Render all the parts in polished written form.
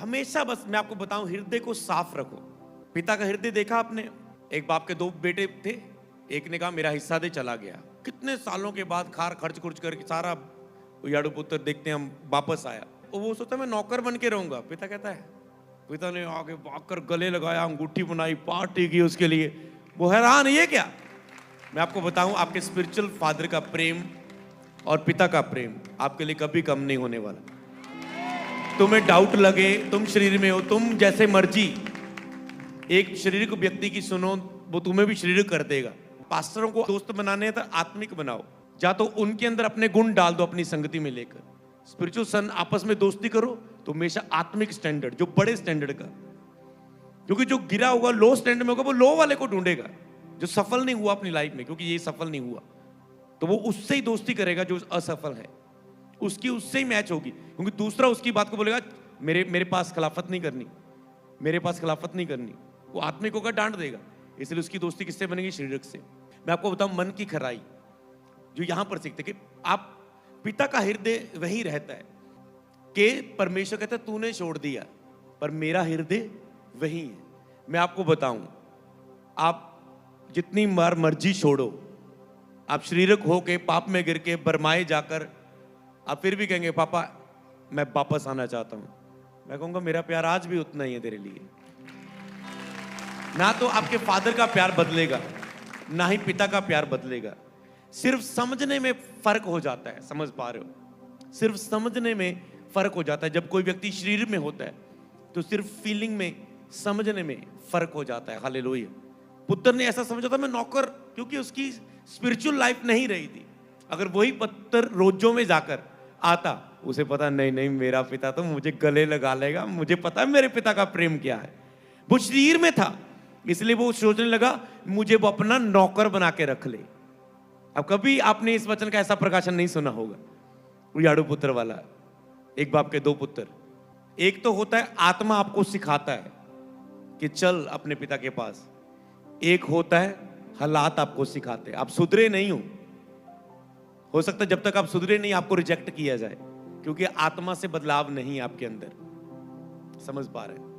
हमेशा बस मैं आपको बताऊं, हृदय को साफ रखो। पिता का हृदय देखा आपने? एक बाप के दो बेटे थे, एक ने कहा मेरा हिस्सा दे, चला गया। कितने सालों के बाद खार खर्च खुर्च करके सारा याडू पुत्र देखते हैं हम वापस आया। वो सोचता मैं नौकर बन के रहूंगा। पिता कहता है, पिता ने आगे भागकर गले लगाया, अंगूठी बनाई, पार्टी की उसके लिए। वो हैरान, ये क्या? मैं आपको बताऊं, आपके स्पिरिचुअल फादर का प्रेम और पिता का प्रेम आपके लिए कभी कम नहीं होने वाला। तुम्हें डाउट लगे, तुम शरीर में हो, तुम जैसे मर्जी एक शारीरिक व्यक्ति की सुनो, वो तुम्हें भी शारीरिक कर देगा। पास्टरों को दोस्त बनाने हैं तो आत्मिक बनाओ, या तो उनके अंदर अपने गुण डाल दो अपनी संगति में लेकर। स्पिरिचुअल सन आपस में दोस्ती करो तो हमेशा आत्मिक स्टैंडर्ड, जो बड़े स्टैंडर्ड का, क्योंकि जो गिरा हुआ लो स्टैंडर्ड में होगा वो लो वाले को ढूंढेगा, जो सफल नहीं हुआ अपनी लाइफ में, क्योंकि ये सफल नहीं हुआ तो वो उससे ही दोस्ती करेगा जो असफल है, उसकी उससे ही मैच होगी। क्योंकि दूसरा उसकी बात को बोलेगा मेरे पास खिलाफत नहीं करनी, मेरे पास खिलाफत नहीं करनी, वो आत्मिक होकर डांट देगा। इसलिए उसकी दोस्ती किससे बनेगी? शारीरिक से। मैं आपको बताऊं, मन की खराई जो यहां पर सीखते कि आप पिता का हृदय वही रहता है कि परमेश्वर कहता है तूने छोड़ दिया पर मेरा हृदय वही है। मैं आपको बताऊं, आप जितनी बार मर्जी छोड़ो, आप शारीरिक होके पाप में गिर के बरमाए जाकर आप फिर भी कहेंगे पापा मैं वापस आना चाहता हूं, मैं कहूंगा मेरा प्यार आज भी उतना ही है तेरे लिए। ना तो आपके फादर का प्यार बदलेगा, ना ही पिता का प्यार बदलेगा। सिर्फ समझने में फर्क हो जाता है, समझ पा रहे हो? सिर्फ समझने में फर्क हो जाता है। जब कोई व्यक्ति शरीर में होता है तो सिर्फ फीलिंग में, समझने में फर्क हो जाता है। हालेलुया। पुत्र ने ऐसा समझा था मैं नौकर, क्योंकि उसकी स्पिरिचुअल लाइफ नहीं रही थी। अगर वही पुत्र रोजों में जाकर आता, उसे पता नहीं नहीं मेरा पिता तो मुझे गले लगा लेगा, मुझे पता है मेरे पिता का प्रेम क्या है। वो शरीर में था, इसलिए वो सोचने लगा मुझे वो अपना नौकर बना के रख ले। अब कभी आपने इस वचन का ऐसा प्रकाशन नहीं सुना होगा, याडू पुत्र वाला। एक बाप के दो पुत्र, एक तो होता है आत्मा आपको सिखाता है कि चल अपने पिता के पास, एक होता है हालात आपको सिखाते हैं। आप सुधरे नहीं हो सकता है जब तक आप सुधरे नहीं आपको रिजेक्ट किया जाए, क्योंकि आत्मा से बदलाव नहीं है आपके अंदर। समझ पा रहे हैं?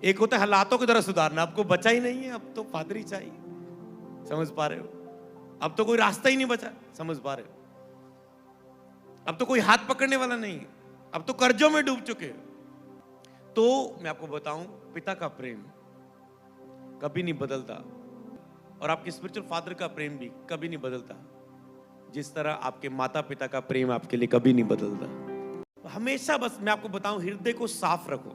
एक होता है हालातों की तरह सुधारना, आपको बचा ही नहीं है, अब तो फादर ही चाहिए। समझ पा रहे हो? अब तो कोई रास्ता ही नहीं बचा। समझ पा रहे हो? अब तो कोई हाथ पकड़ने वाला नहीं है, अब तो कर्जों में डूब चुके हो। तो मैं आपको बताऊं, पिता का प्रेम कभी नहीं बदलता और आपके स्पिरिचुअल फादर का प्रेम भी कभी नहीं बदलता, जिस तरह आपके माता पिता का प्रेम आपके लिए कभी नहीं बदलता। हमेशा बस मैं आपको बताऊं, हृदय को साफ रखो।